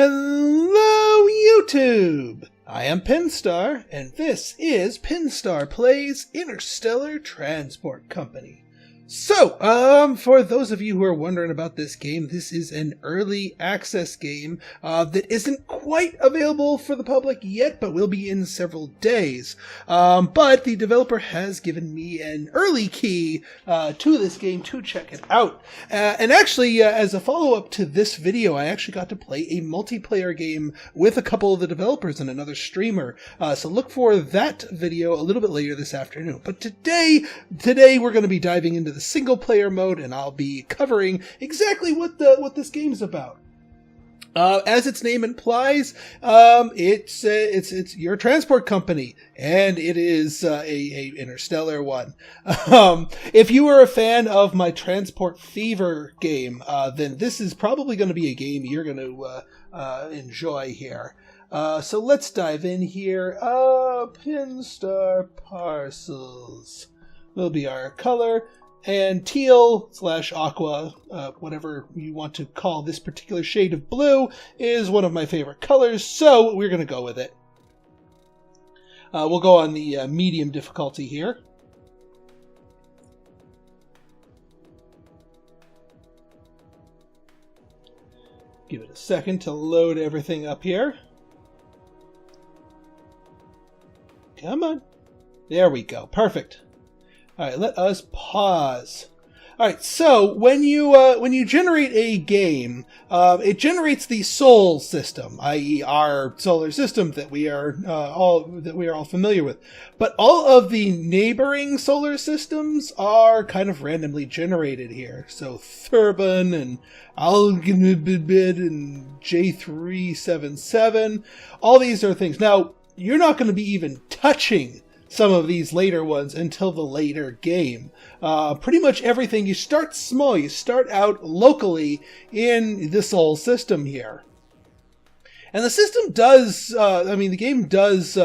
Hello, YouTube! I am Pinstar, and this is Pinstar Plays Interstellar Transport Company. So, for those of you who are wondering about this game, this is an early access game that isn't quite available for the public yet, but will be in several days. But the developer has given me an early key to this game to check it out. And actually, as a follow-up to this video, I actually got to play a multiplayer game with a couple of the developers and another streamer. So look for that video a little bit later this afternoon. But today we're going to be diving into the single player mode, and I'll be covering exactly what this game's about. As its name implies, it's your transport company, and it is a interstellar one. If you are a fan of my Transport Fever game, then this is probably going to be a game you're going to enjoy here. So let's dive in here. Pinstar parcels will be our color. And teal / aqua, whatever you want to call this particular shade of blue, is one of my favorite colors, so we're going to go with it. We'll go on the medium difficulty here. Give it a second to load everything up here. Come on. There we go. Perfect. All right, let us pause. All right, so when you generate a game, it generates the Sol system, i.e., our solar system that we are all familiar with. But all of the neighboring solar systems are kind of randomly generated here. So Thurbon and Algenibid and J377, all these are things. Now, you're not going to be even touching some of these later ones until the later game. Pretty much everything, you start small, you start out locally in the Sol system here. And the system does, the game does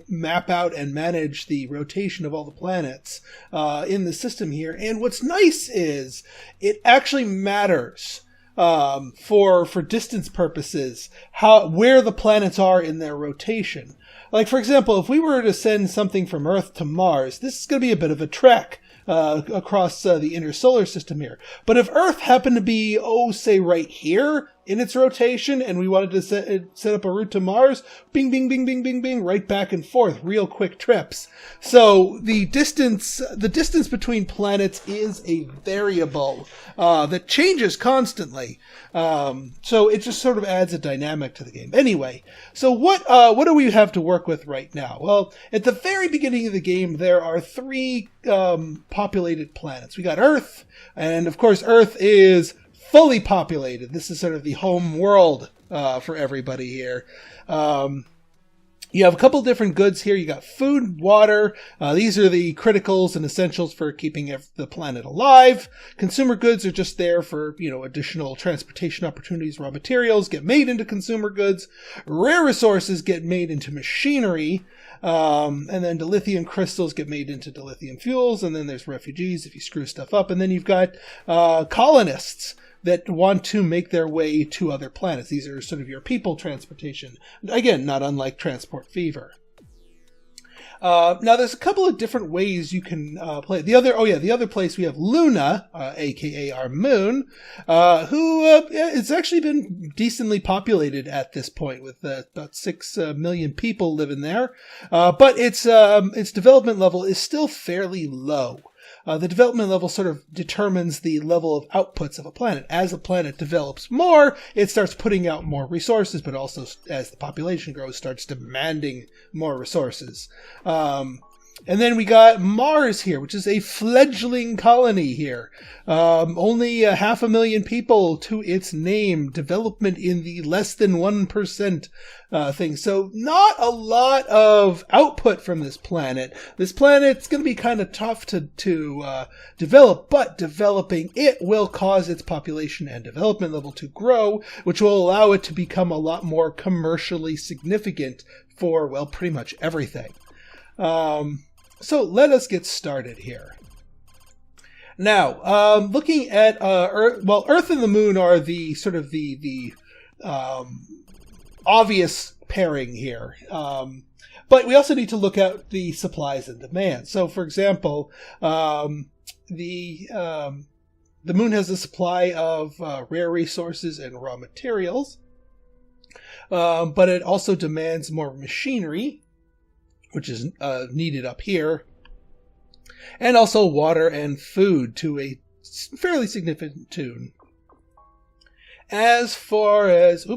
map out and manage the rotation of all the planets in the system here. And what's nice is it actually matters for distance purposes, where the planets are in their rotation. Like, for example, if we were to send something from Earth to Mars, this is going to be a bit of a trek across the inner solar system here. But if Earth happened to be, say right here in its rotation, and we wanted to set up a route to Mars, bing, bing, bing, bing, bing, bing, right back and forth, real quick trips. So the distance between planets is a variable that changes constantly. So it just sort of adds a dynamic to the game. Anyway, so what do we have to work with right now? Well, at the very beginning of the game, there are 3 populated planets. We got Earth, and of course Earth is fully populated. This is sort of the home world for everybody here. You have a couple different goods here. You got food, water. These are the criticals and essentials for keeping the planet alive. Consumer goods are just there for, additional transportation opportunities. Raw materials get made into consumer goods. Rare resources get made into machinery. And then dilithium crystals get made into dilithium fuels. And then there's refugees if you screw stuff up. And then you've got colonists that want to make their way to other planets. These are sort of your people transportation. Again, not unlike Transport Fever. Now, there's a couple of different ways you can play. The other place we have Luna, aka our moon, who it's actually been decently populated at this point, with about 6 million people living there. But its development level is still fairly low. The development level sort of determines the level of outputs of a planet. As a planet develops more, it starts putting out more resources, but also as the population grows, starts demanding more resources. And then we got Mars here, which is a fledgling colony here. Only 500,000 people to its name. Development in the less than 1% thing. So not a lot of output from this planet. This planet's going to be kind of tough to develop, but developing it will cause its population and development level to grow, which will allow it to become a lot more commercially significant for, well, pretty much everything. So let us get started here. Now, looking at Earth, Earth and the Moon are the sort of the obvious pairing here. But we also need to look at the supplies and demand. So, for example, the moon has a supply of rare resources and raw materials, but it also demands more machinery, which is needed up here, and also water and food to a fairly significant tune. As far as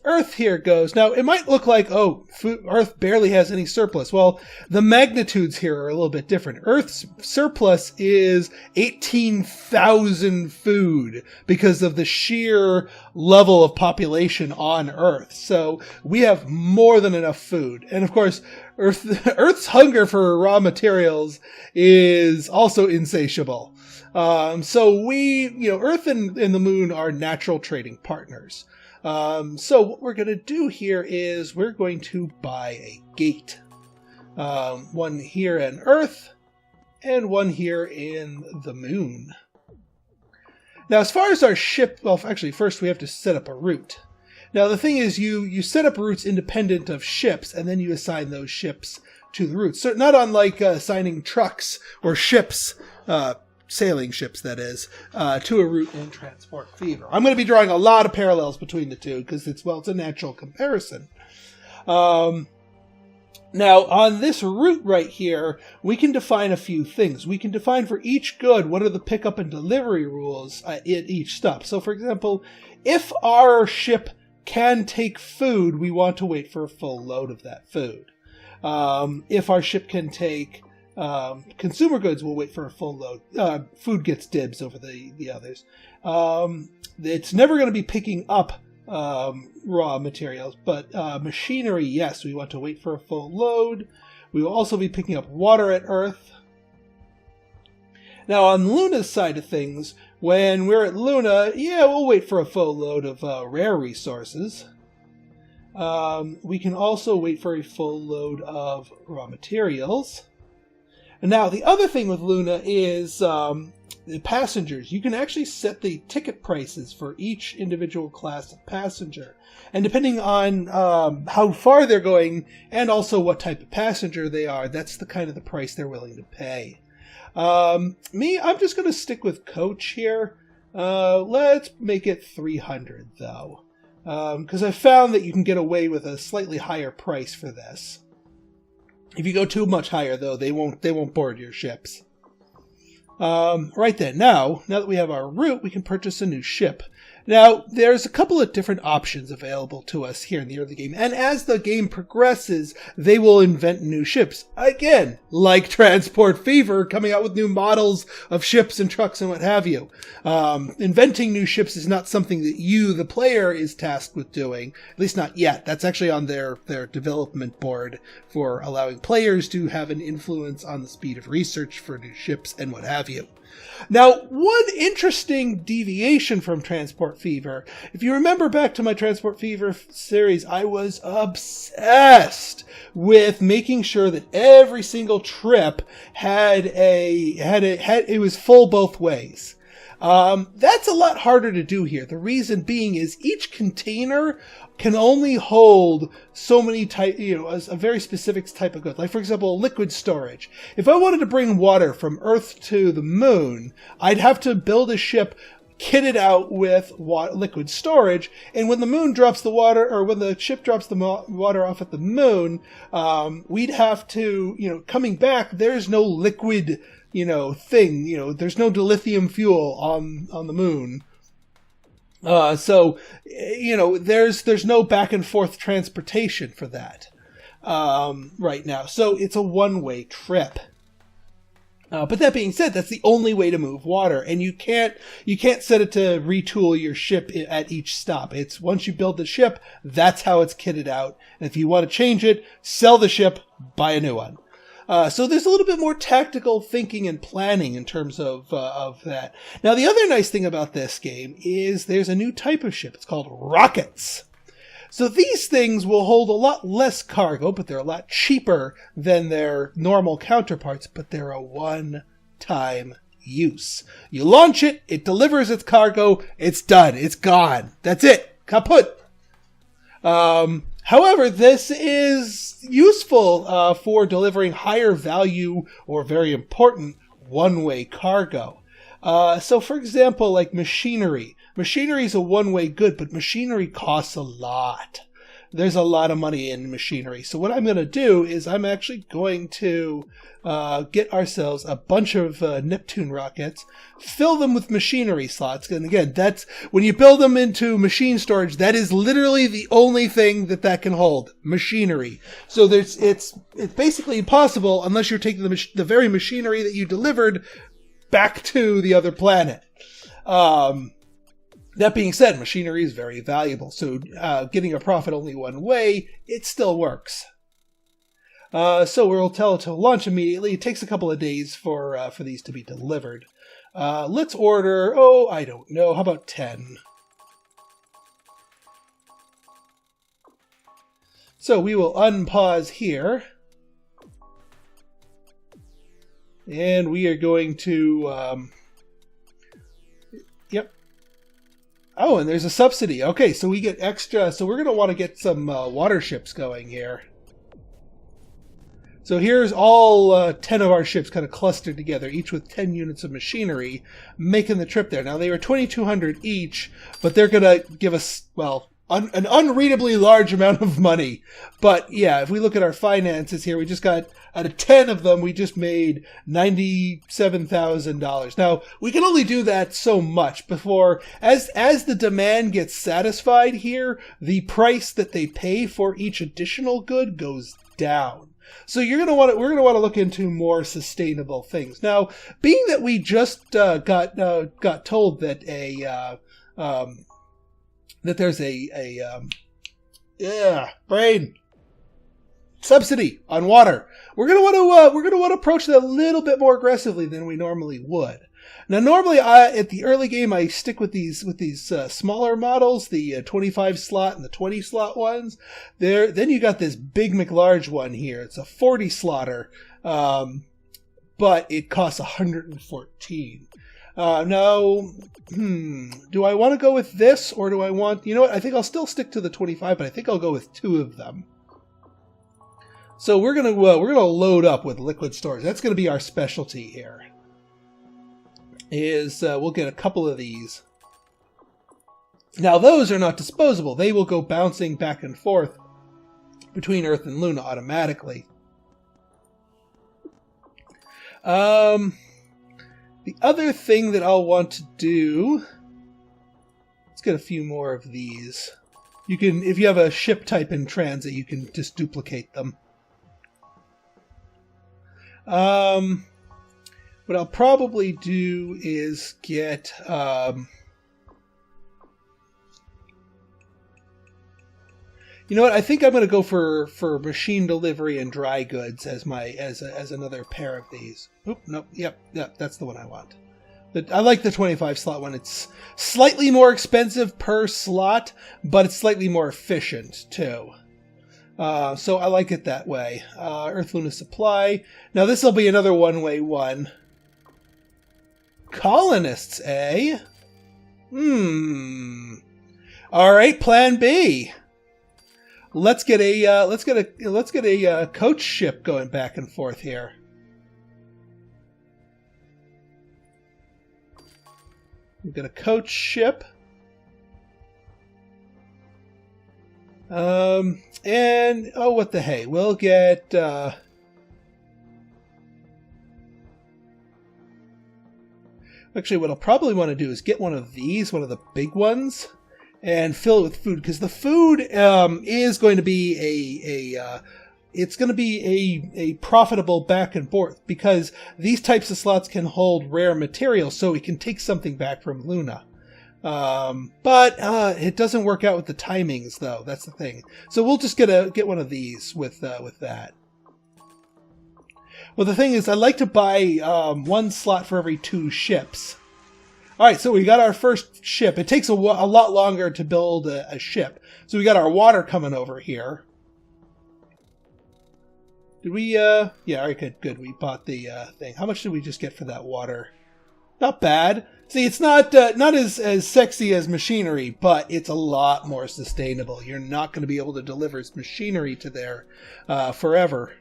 Earth here goes, now it might look like, Earth barely has any surplus. Well, the magnitudes here are a little bit different. Earth's surplus is 18,000 food because of the sheer level of population on Earth. So we have more than enough food. And of course, Earth's hunger for raw materials is also insatiable. So Earth and the moon are natural trading partners. So what we're going to do here is we're going to buy a gate. One here in Earth and one here in the moon. Now, as far as our ship, well, actually, first we have to set up a route. Now, the thing is, you set up routes independent of ships, and then you assign those ships to the routes. So not unlike assigning trucks or ships, sailing ships, that is, to a route in Transport Fever. I'm going to be drawing a lot of parallels between the two because it's a natural comparison. Now, on this route right here, we can define a few things. We can define for each good what are the pickup and delivery rules at each stop. So, for example, if our ship can take food, we want to wait for a full load of that food. If our ship can take consumer goods, we'll wait for a full load. Food gets dibs over the others. It's never going to be picking up raw materials, but machinery, yes, we want to wait for a full load. We will also be picking up water at Earth. Now, on Luna's side of things, when we're at Luna, we'll wait for a full load of rare resources. We can also wait for a full load of raw materials. And now, the other thing with Luna is the passengers. You can actually set the ticket prices for each individual class of passenger. And depending on how far they're going and also what type of passenger they are, that's the kind of the price they're willing to pay. I'm just going to stick with coach here. Let's make it 300 though. Because I found that you can get away with a slightly higher price for this. If you go too much higher though, they won't board your ships. Right then, now that we have our route, we can purchase a new ship. Now, there's a couple of different options available to us here in the early game, and as the game progresses, they will invent new ships. Again, like Transport Fever, coming out with new models of ships and trucks and what have you. Inventing new ships is not something that you, the player, is tasked with doing, at least not yet. That's actually on their development board for allowing players to have an influence on the speed of research for new ships and what have you. Now, one interesting deviation from Transport Fever, if you remember back to my Transport Fever series, I was obsessed with making sure that every single trip it was full both ways. That's a lot harder to do here. The reason being is each container can only hold so many a very specific type of good. Like, for example, liquid storage. If I wanted to bring water from Earth to the moon, I'd have to build a ship kitted out with liquid storage. And when the moon drops the water, or when the ship drops the water off at the moon, we'd have to, coming back, there's no liquid, thing, there's no dilithium fuel on the moon. So there's no back and forth transportation for that, right now. So it's a one-way trip. But that being said, that's the only way to move water, and you can't set it to retool your ship at each stop. It's once you build the ship, that's how it's kitted out. And if you want to change it, sell the ship, buy a new one. So there's a little bit more tactical thinking and planning in terms of that. Now, the other nice thing about this game is there's a new type of ship. It's called rockets. So these things will hold a lot less cargo, but they're a lot cheaper than their normal counterparts, but they're a one-time use. You launch it, it delivers its cargo, it's done, it's gone. That's it. Kaput. However, this is useful for delivering higher value or very important one-way cargo. So, for example, like machinery. Machinery is a one-way good, but machinery costs a lot. There's a lot of money in machinery. So what I'm going to do is I'm actually going to get ourselves a bunch of Neptune rockets, fill them with machinery slots. And again, that's when you build them into machine storage, that is literally the only thing that can hold machinery. So it's basically impossible unless you're taking the very machinery that you delivered back to the other planet. That being said, machinery is very valuable, so getting a profit only one way, it still works. So we'll tell it to launch immediately. It takes a couple of days for these to be delivered. Let's order, I don't know, how about 10? So we will unpause here. And we are going to, yep. Oh, and there's a subsidy. Okay, so we get extra. So we're going to want to get some water ships going here. So here's all 10 of our ships kind of clustered together, each with 10 units of machinery, making the trip there. Now, they were 2,200 each, but they're going to give us, well, an unreadably large amount of money. But yeah, if we look at our finances here, we just got, out of 10 of them, we just made $97,000. Now, we can only do that so much before, as the demand gets satisfied here, the price that they pay for each additional good goes down. So we're going to want to look into more sustainable things. Now, being that we just got told that that there's a brain subsidy on water, we're going to want to approach that a little bit more aggressively than we normally would. Now, normally at the early game, I stick with these smaller models, the 25 slot and the 20 slot ones. Then you got this big McLarge one here. It's a 40 slotter, but it costs 114. Now, do I want to go with this, or do I want? You know what? I think I'll still stick to the 25, but I think I'll go with 2 of them. So we're gonna load up with liquid storage. That's gonna be our specialty here. We'll get a couple of these. Now those are not disposable. They will go bouncing back and forth between Earth and Luna automatically. The other thing that I'll want to do, let's get a few more of these. You can, if you have a ship type in transit, you can just duplicate them. What I'll probably do is get, you know what? I think I'm going to go for machine delivery and dry goods as another pair of these. Oop, nope, yep, that's the one I want. I like the 25 slot one. It's slightly more expensive per slot, but it's slightly more efficient too. So I like it that way. Earth Luna supply. Now this will be another one-way one. Colonists, eh? All right, Plan B. Let's get a coach ship going back and forth here. We've got a coach ship. And what the hey, we'll get actually what I'll probably want to do is get one of these, one of the big ones, and fill it with food, because the food is going to be a profitable back and forth, because these types of slots can hold rare materials, so we can take something back from Luna. But it doesn't work out with the timings, though. That's the thing. So we'll just get one of these with that. Well, the thing is, I like to buy 1 slot for every 2 ships. All right, so we got our first ship. It takes a lot longer to build a ship. So we got our water coming over here. Did we? Yeah, all right, good. We bought the thing. How much did we just get for that water? Not bad. See, it's not as sexy as machinery, but it's a lot more sustainable. You're not going to be able to deliver machinery to there forever.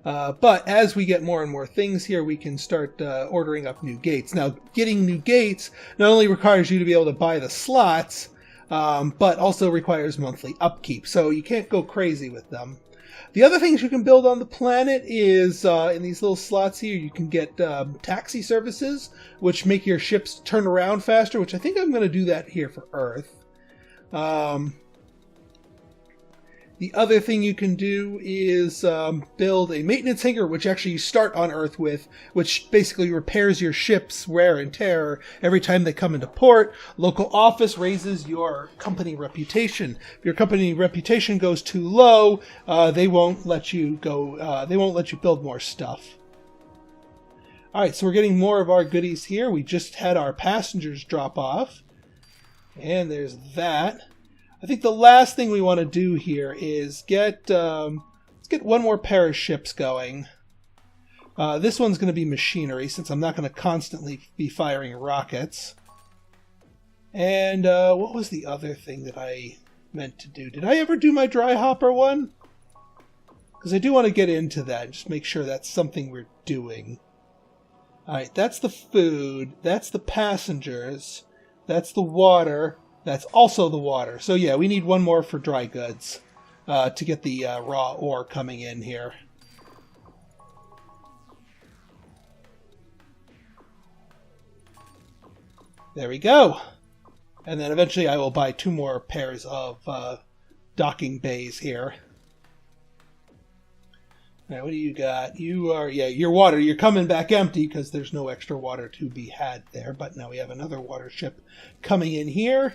But as we get more and more things here, we can start ordering up new gates. Now, getting new gates not only requires you to be able to buy the slots, but also requires monthly upkeep. So you can't go crazy with them. The other things you can build on the planet is, in these little slots here, you can get taxi services, which make your ships turn around faster, which I think I'm going to do that here for Earth. The other thing you can do is build a maintenance hangar, which actually you start on Earth with, which basically repairs your ship's wear and tear every time they come into port. Local office raises your company reputation. If your company reputation goes too low, they won't let you go. They won't let you build more stuff. All right, so we're getting more of our goodies here. We just had our passengers drop off, and there's that. I think the last thing we want to do here is let's get one more pair of ships going. This one's going to be machinery, since I'm not going to constantly be firing rockets. And what was the other thing that I meant to do? Did I ever do my dry hopper one? Because I do want to get into that and just make sure that's something we're doing. Alright, that's the food, that's the passengers, that's the water. That's also the water. So yeah, we need one more for dry goods to get the raw ore coming in here. There we go. And then eventually I will buy 2 more pairs of docking bays here. All right, what do you got? You are, yeah, your water. You're coming back empty because there's no extra water to be had there. But now we have another water ship coming in here.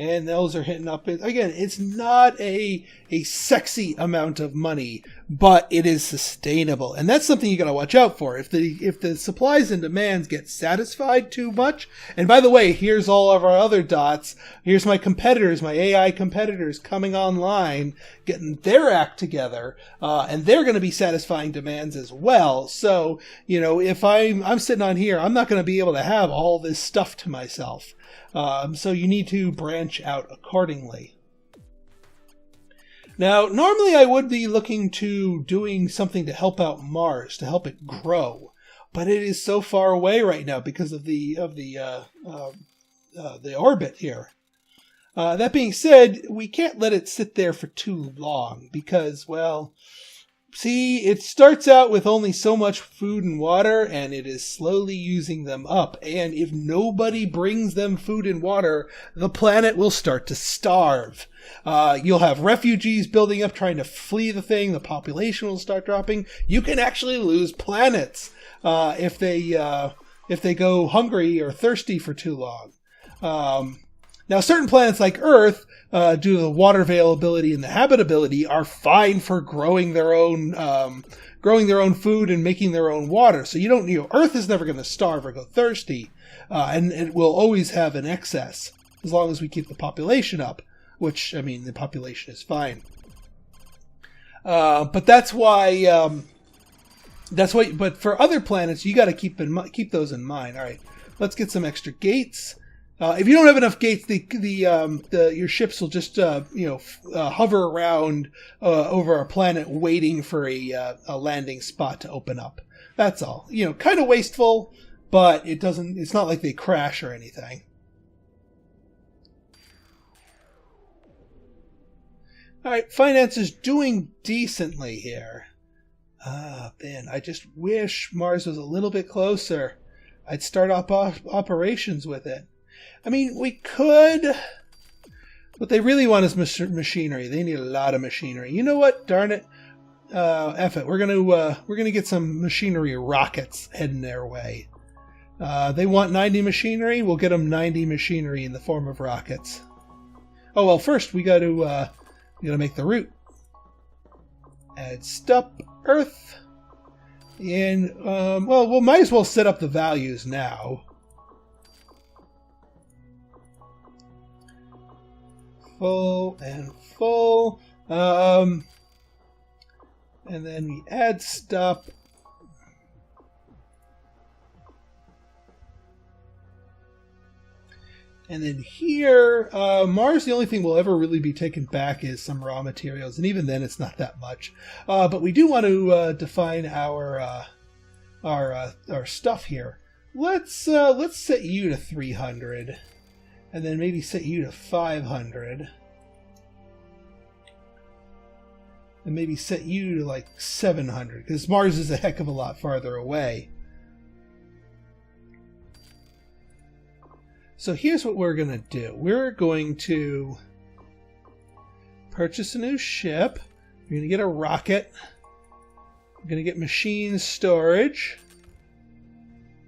And those are hitting up. Again, it's not a sexy amount of money, but it is sustainable. And that's something you got to watch out for. If the supplies and demands get satisfied too much, and by the way, here's all of our other dots. Here's my competitors, my AI competitors coming online, getting their act together, and they're going to be satisfying demands as well. So, you know, if I'm sitting on here, I'm not going to be able to have all this stuff to myself. So you need to branch out accordingly. Now, normally I would be looking to doing something to help out Mars, to help it grow, but it is so far away right now because of the orbit here. That being said, we can't let it sit there for too long because, well, see, it starts out with only so much food and water, and it is slowly using them up. And if nobody brings them food and water, the planet will start to starve. You'll have refugees building up trying to flee the thing. The population will start dropping. You can actually lose planets if they go hungry or thirsty for too long. Now, certain planets like Earth, due to the water availability and the habitability, are fine for growing their own food and making their own water. So Earth is never going to starve or go thirsty, and it will always have an excess as long as we keep the population up. Which, I mean, the population is fine. But that's why. But for other planets, you got to keep those in mind. All right, let's get some extra gates. If you don't have enough gates, your ships will just hover around over a planet waiting for a landing spot to open up. That's all. You know, kind of wasteful, but it's not like they crash or anything. All right, finance is doing decently here. Man, I just wish Mars was a little bit closer. I'd start up operations with it. I mean, we could. What they really want is machinery. They need a lot of machinery. You know what? Darn it. F it. We're gonna get some machinery rockets heading their way. They want 90 machinery. We'll get them 90 machinery in the form of rockets. Oh well. First, we got to make the route. Add stop Earth. And we might as well set up the values now. Full and full. And then we add stop. And then here, Mars, the only thing we'll ever really be taking back is some raw materials, and even then it's not that much. But we do want to define our stuff here. Let's set you to 300, and then maybe set you to 500, and maybe set you to like 700, because Mars is a heck of a lot farther away. So here's what we're going to do. We're going to purchase a new ship. We're going to get a rocket. We're going to get machine storage.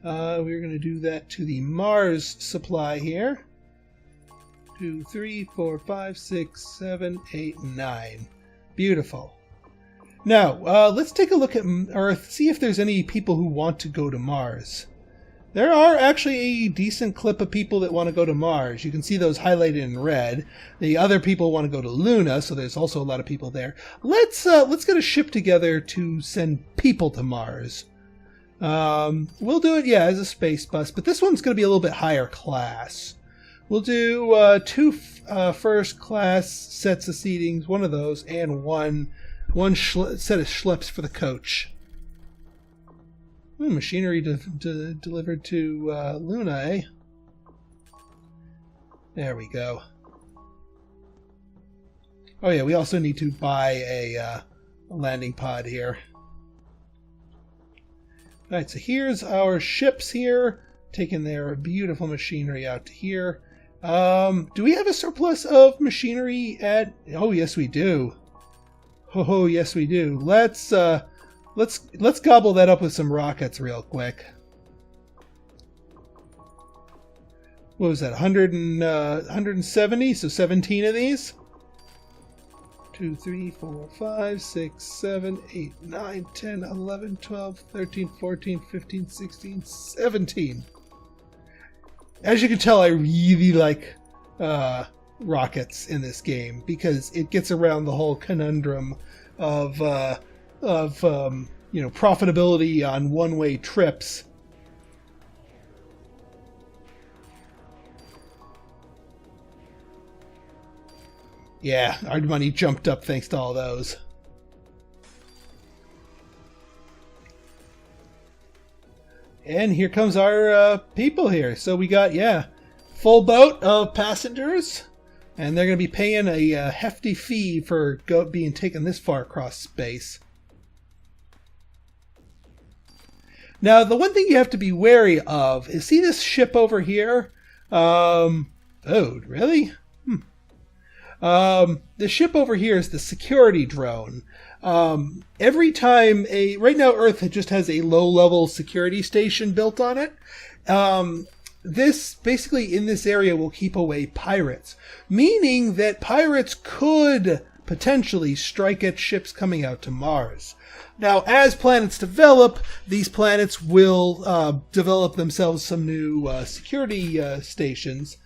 We're going to do that to the Mars supply here. 2, 3, 4, 5, 6, 7, 8, 9. Beautiful. Now, let's take a look at Earth, see if there's any people who want to go to Mars. There are actually a decent clip of people that want to go to Mars. You can see those highlighted in red. The other people want to go to Luna, so there's also a lot of people there. Let's get a ship together to send people to Mars. We'll do it, yeah, as a space bus, but this one's going to be a little bit higher class. We'll do 2 first class sets of seatings, one of those, and one set of schleps for the coach. Machinery delivered to Luna, eh? There we go. Oh yeah, we also need to buy a landing pod here. Alright, so here's our ships here, taking their beautiful machinery out to here. Do we have a surplus of machinery at... Oh, yes we do. Oh, yes we do. Let's gobble that up with some rockets real quick. What was that? 170? So 17 of these? 2, 3, 4, 5, 6, 7, 8, 9, 10, 11, 12, 13, 14, 15, 16, 17. As you can tell, I really like rockets in this game because it gets around the whole conundrum of profitability on one-way trips. Yeah, our money jumped up thanks to all those. And here comes our people here. So we got, yeah, full boat of passengers. And they're going to be paying a hefty fee for being taken this far across space. Now, the one thing you have to be wary of is, see this ship over here? Oh, really? The ship over here is the security drone. Every time right now Earth just has a low-level security station built on it. This, basically in this area, will keep away pirates. Meaning that pirates could potentially strike at ships coming out to Mars. Now, as planets develop, these planets will develop themselves some new security stations,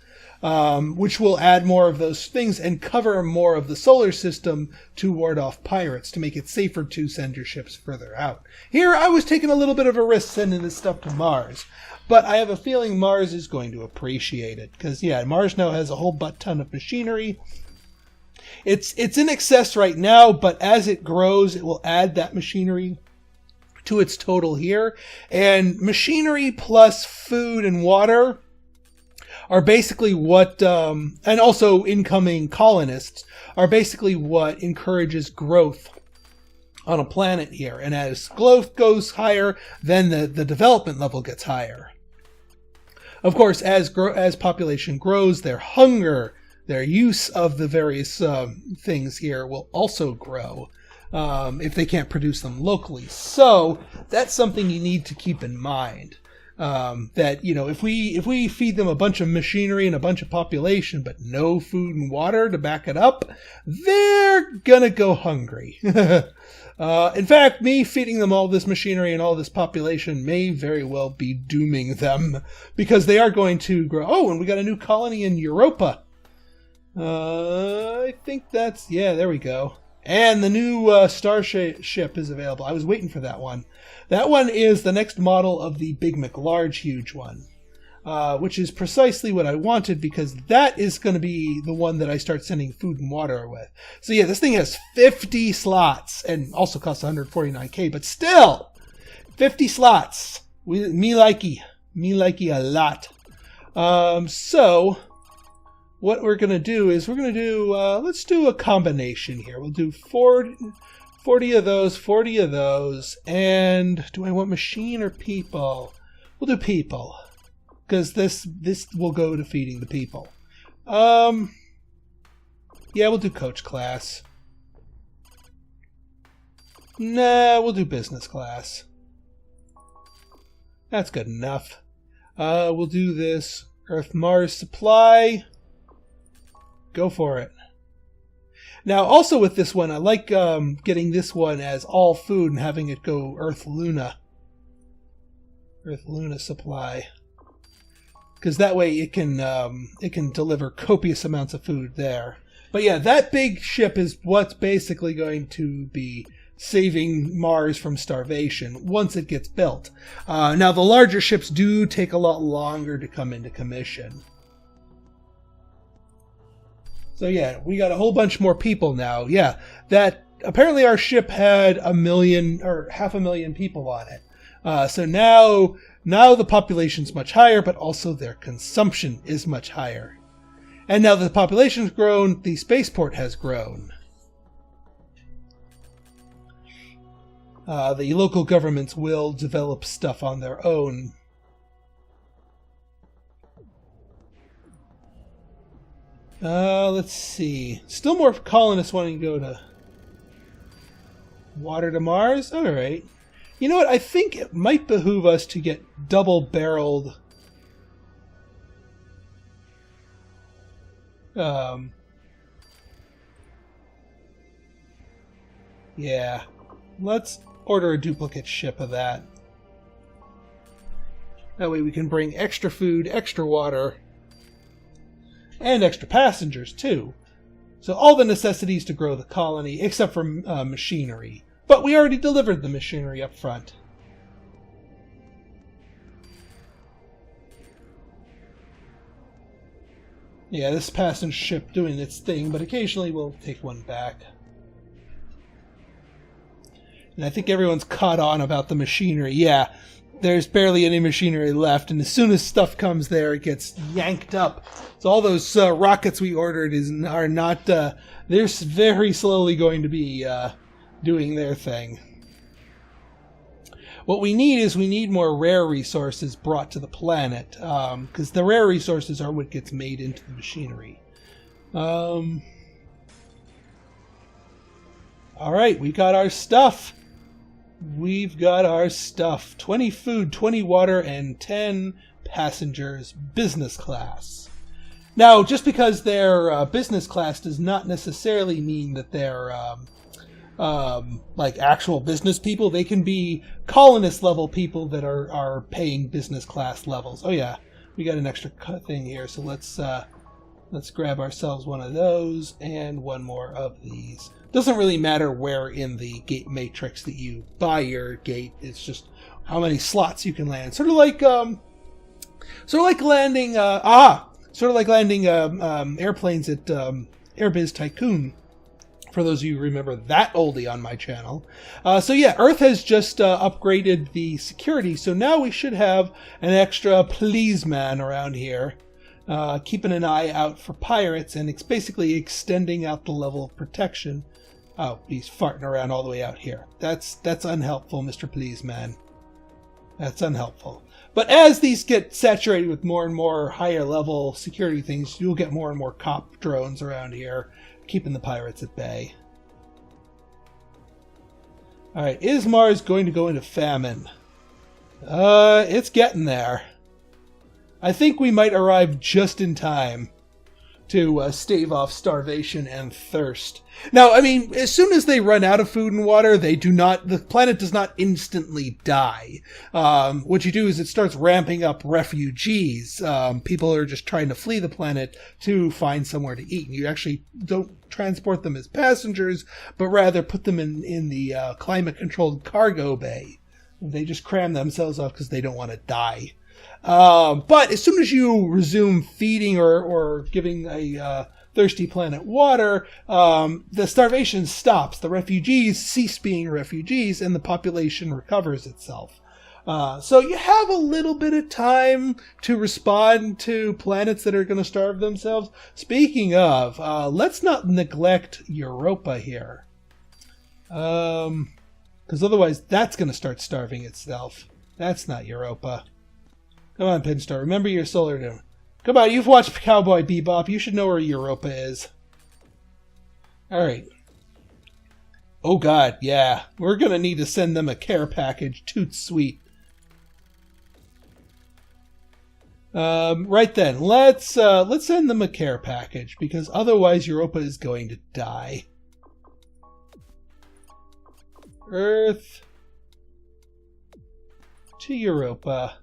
which will add more of those things and cover more of the solar system to ward off pirates, to make it safer to send your ships further out. Here, I was taking a little bit of a risk sending this stuff to Mars, but I have a feeling Mars is going to appreciate it, because, yeah, Mars now has a whole butt ton of machinery. It's in excess right now, but as it grows, it will add that machinery to its total here. And machinery plus food and water are basically what, and also incoming colonists, are basically what encourages growth on a planet here. And as growth goes higher, then the development level gets higher. Of course, as population grows, their hunger, their use of the various things here will also grow if they can't produce them locally. So that's something you need to keep in mind. That, if we feed them a bunch of machinery and a bunch of population, but no food and water to back it up, they're gonna go hungry. In fact, me feeding them all this machinery and all this population may very well be dooming them, because they are going to grow. Oh, and we got a new colony in Europa. I think that's, yeah, there we go. And the new Starship is available. I was waiting for that one. That one is the next model of the Big McLarge Huge one. which is precisely what I wanted because that is going to be the one that I start sending food and water with. So yeah, this thing has 50 slots and also costs 149k, but still 50 slots. Me likey a lot. So what we're going to do is we're going to do, let's do a combination here. We'll do 40 of those, 40 of those, and do I want machine or people? We'll do people, because this will go to feeding the people. Yeah, we'll do coach class. Nah, we'll do business class. That's good enough. We'll do this Earth-Mars supply. Go for it. Now, also with this one, I like getting this one as all food and having it go Earth-Luna. Earth-Luna supply. Because that way it can deliver copious amounts of food there. But yeah, that big ship is what's basically going to be saving Mars from starvation once it gets built. Now, the larger ships do take a lot longer to come into commission. So yeah, we got a whole bunch more people now. Yeah, that apparently our ship had 1 million or 500,000 people on it. So now the population's much higher, but also their consumption is much higher. And now that the population's grown, the spaceport has grown. The local governments will develop stuff on their own. Let's see. Still more colonists wanting to go to water to Mars? Alright. You know what? I think it might behoove us to get double-barreled yeah. Let's order a duplicate ship of that. That way we can bring extra food, extra water, and extra passengers, too. So all the necessities to grow the colony, except for machinery. But we already delivered the machinery up front. Yeah, this passenger ship doing its thing, but occasionally we'll take one back. And I think everyone's caught on about the machinery. Yeah, there's barely any machinery left, and as soon as stuff comes there, it gets yanked up. So all those rockets we ordered are not... they're very slowly going to be doing their thing. What we need more rare resources brought to the planet, because the rare resources are what gets made into the machinery. Alright, we got our stuff. We've got our stuff. 20 food, 20 water, and 10 passengers business class. Now, just because they're business class does not necessarily mean that they're like actual business people. They can be colonist level people that are paying business class levels. Oh yeah, we got an extra thing here, so let's grab ourselves one of those and one more of these. Doesn't really matter where in the gate matrix that you buy your gate. It's just how many slots you can land. Sort of like landing airplanes at Airbiz Tycoon. For those of you who remember that oldie on my channel. So yeah, Earth has just upgraded the security, so now we should have an extra policeman around here, keeping an eye out for pirates, and it's basically extending out the level of protection. Oh, he's farting around all the way out here. That's unhelpful, Mr. Policeman. That's unhelpful. But as these get saturated with more and more higher level security things, you'll get more and more cop drones around here, keeping the pirates at bay. Alright, is Mars going to go into famine? It's getting there. I think we might arrive just in time to stave off starvation and thirst. Now, I mean, as soon as they run out of food and water, the planet does not instantly die. What you do is it starts ramping up refugees. People are just trying to flee the planet to find somewhere to eat. You actually don't transport them as passengers, but rather put them in the climate-controlled cargo bay. They just cram themselves off because they don't want to die. But as soon as you resume feeding or giving a thirsty planet water, the starvation stops. The refugees cease being refugees, and the population recovers itself. So you have a little bit of time to respond to planets that are going to starve themselves. Speaking of, let's not neglect Europa here. Because otherwise that's going to start starving itself. That's not Europa. Come on, Pinstar. Remember your solar dome. Come on, you've watched Cowboy Bebop. You should know where Europa is. Alright. Oh god, yeah. We're going to need to send them a care package. Toot sweet. Right then, let's send them a care package, because otherwise Europa is going to die. Earth to Europa.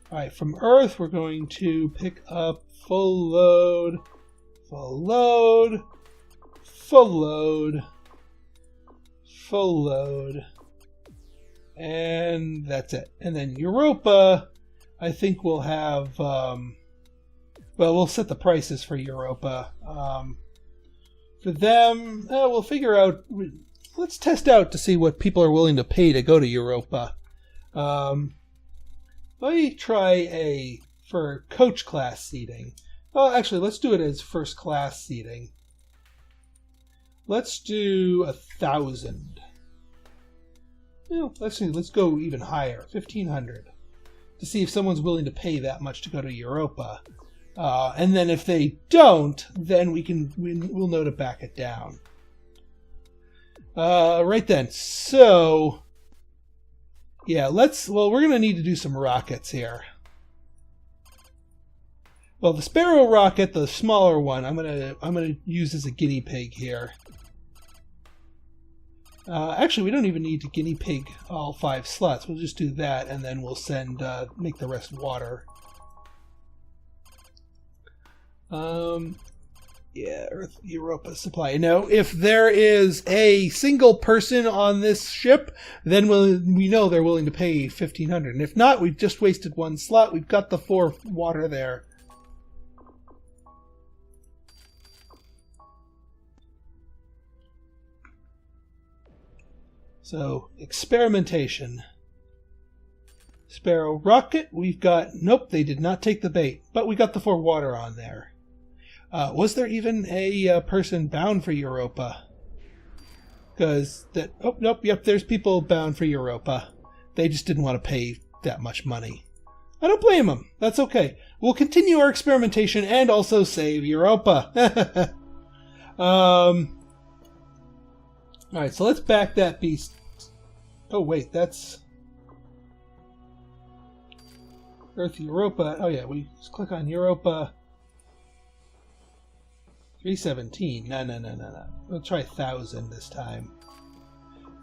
Alright, from Earth we're going to pick up full load, full load, full load, full load, and that's it. And then Europa, I think we'll have, well, we'll set the prices for Europa. For them, we'll figure out, let's test out to see what people are willing to pay to go to Europa. Let me try for coach class seating. Oh, actually, let's do it as first class seating. Let's do 1,000. Well, let's go even higher, 1,500. To see if someone's willing to pay that much to go to Europa. And then if they don't, then we'll know to back it down. Right then, so yeah, well, we're going to need to do some rockets here. Well, the Sparrow rocket, the smaller one, I'm going to use as a guinea pig here. Actually, we don't even need to guinea pig all 5 slots. We'll just do that, and then we'll make the rest water. Yeah, Earth, Europa supply. Now, if there is a single person on this ship, then we know they're willing to pay 1,500. And if not, we've just wasted 1 slot. We've got the 4 water there. So, experimentation. Sparrow rocket, we've got... Nope, they did not take the bait. But we got the 4 water on there. Was there even a person bound for Europa? Because that... Oh, nope, yep, there's people bound for Europa. They just didn't want to pay that much money. I don't blame them. That's okay. We'll continue our experimentation and also save Europa. Alright, so let's back that beast. Oh, wait, that's... Earth, Europa. Oh, yeah, we just click on Europa. 317. No. We'll try 1,000 this time.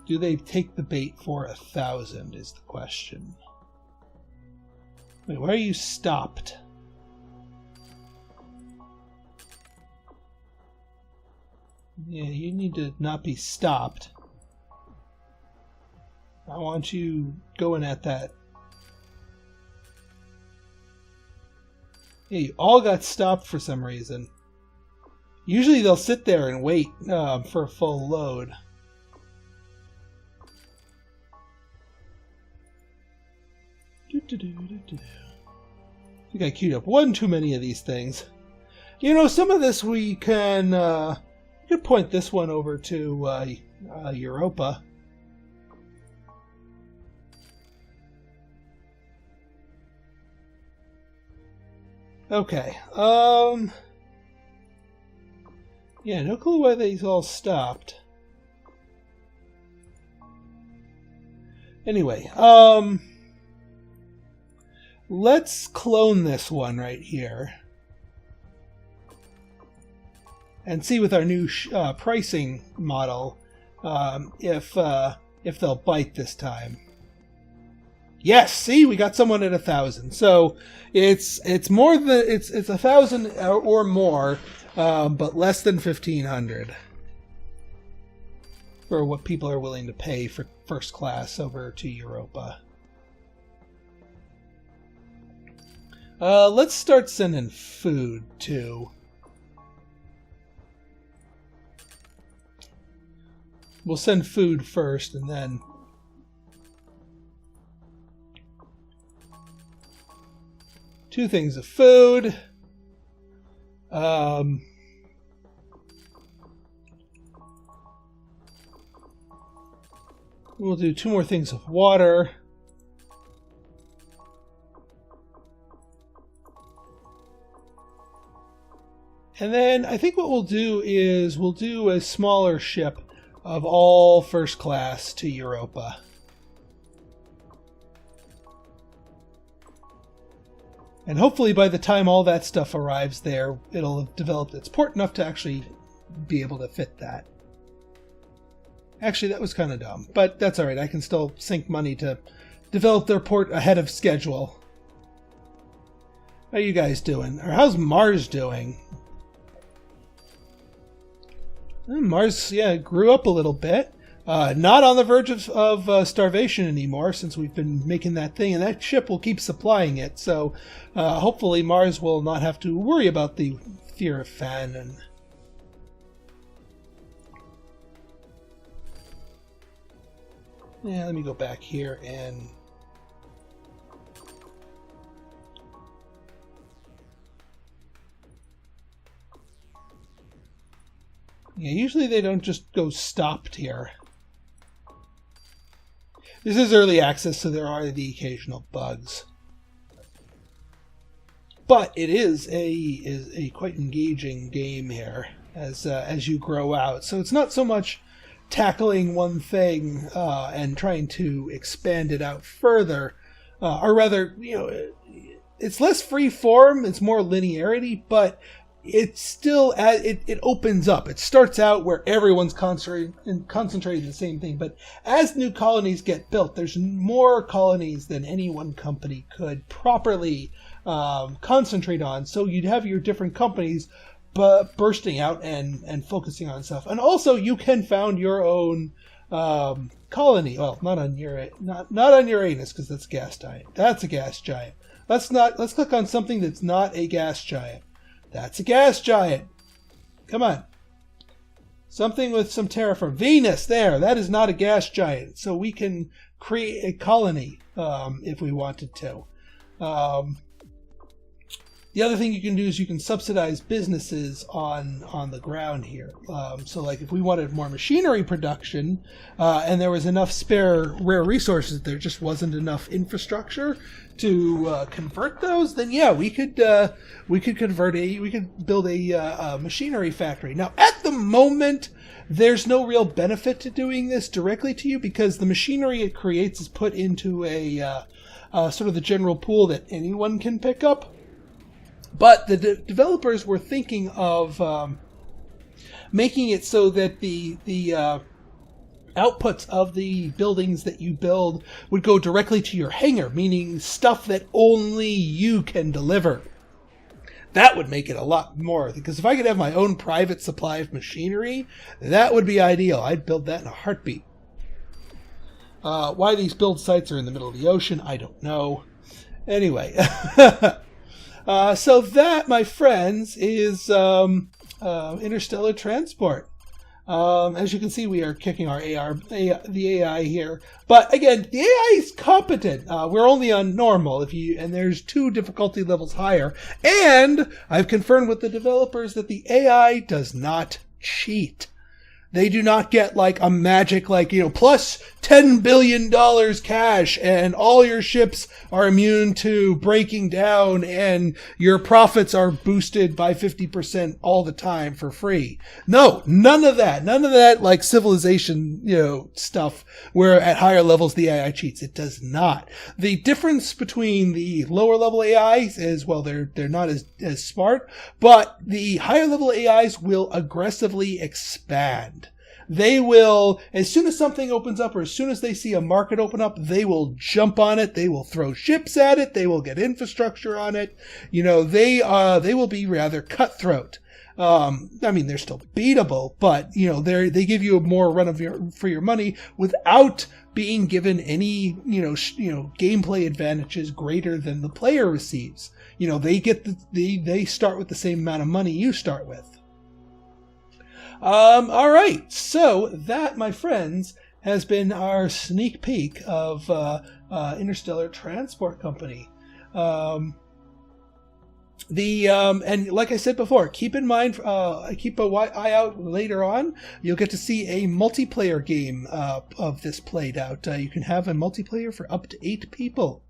Do they take the bait for 1,000 is the question. Wait, why are you stopped? Yeah, you need to not be stopped. I want you going at that. Yeah, you all got stopped for some reason. Usually they'll sit there and wait for a full load. I think I queued up one too many of these things. You know, some of this we can point this one over to Europa. Okay. Yeah, no clue why these all stopped. Anyway, let's clone this one right here. And see with our new pricing model if they'll bite this time. Yes, see, we got someone at 1,000. So it's more than it's 1,000 or more, but less than 1,500 for what people are willing to pay for first class over to Europa. Let's start sending food, too. We'll send food first, and then... two things of food. We'll do 2 more things of water. And then I think what we'll do is we'll do a smaller ship of all first class to Europa. And hopefully by the time all that stuff arrives there, it'll have developed its port enough to actually be able to fit that. Actually, that was kind of dumb, but that's alright. I can still sink money to develop their port ahead of schedule. How are you guys doing? Or how's Mars doing? Mars, yeah, grew up a little bit. Not on the verge of starvation anymore, since we've been making that thing, and that ship will keep supplying it. So hopefully Mars will not have to worry about the fear of famine. Yeah, let me go back here and... yeah, usually they don't just go stopped here. This is early access, so there are the occasional bugs. But it is a quite engaging game here as you grow out. So it's not so much tackling one thing and trying to expand it out further, or rather, you know, it's less free form, it's more linearity, but it's still it opens up. It starts out where everyone's concentrating the same thing, but as new colonies get built, there's more colonies than any one company could properly concentrate on. So you'd have your different companies bursting out and focusing on stuff. And also you can found your own colony. Well, not on Uranus, because that's a gas giant. That's a gas giant. Let's click on something that's not a gas giant. That's a gas giant. Come on. Something with some terraform. Venus, there. That is not a gas giant. So we can create a colony if we wanted to. The other thing you can do is you can subsidize businesses on the ground here. So like if we wanted more machinery production and there was enough spare rare resources, there just wasn't enough infrastructure to convert those, then yeah, we could build a machinery factory. Now at the moment, there's no real benefit to doing this directly to you because the machinery it creates is put into a sort of the general pool that anyone can pick up. But the developers were thinking of making it so that the outputs of the buildings that you build would go directly to your hangar, meaning stuff that only you can deliver. That would make it a lot more, because if I could have my own private supply of machinery, that would be ideal. I'd build that in a heartbeat. Why these build sites are in the middle of the ocean, I don't know. Anyway, so that, my friends, is interstellar transport. As you can see, we are kicking our the AI here. But again, the AI is competent. We're only on normal, and there's 2 difficulty levels higher. And I've confirmed with the developers that the AI does not cheat. They do not get like a magic, plus $10 billion cash and all your ships are immune to breaking down and your profits are boosted by 50% all the time for free. No, none of that. None of that like civilization, stuff where at higher levels the AI cheats. It does not. The difference between the lower level AIs is, well, they're not as smart, but the higher level AIs will aggressively expand. They will, as soon as something opens up or as soon as they see a market open up, they will jump on it. They will throw ships at it. They will get infrastructure on it. They will be rather cutthroat. They're still beatable, but, they give you a more run for your money without being given any, gameplay advantages greater than the player receives. you know, they start with the same amount of money you start with. All right, so that, my friends, has been our sneak peek of Interstellar Transport Company. And like I said before, keep in mind, keep an eye out later on. You'll get to see a multiplayer game of this played out. You can have a multiplayer for up to 8 people.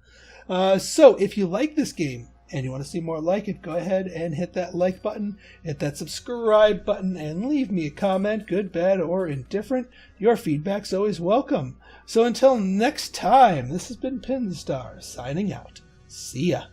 So if you like this game and you want to see more like it, go ahead and hit that like button, hit that subscribe button, and leave me a comment, good, bad, or indifferent. Your feedback's always welcome. So until next time, this has been Pinstar signing out. See ya.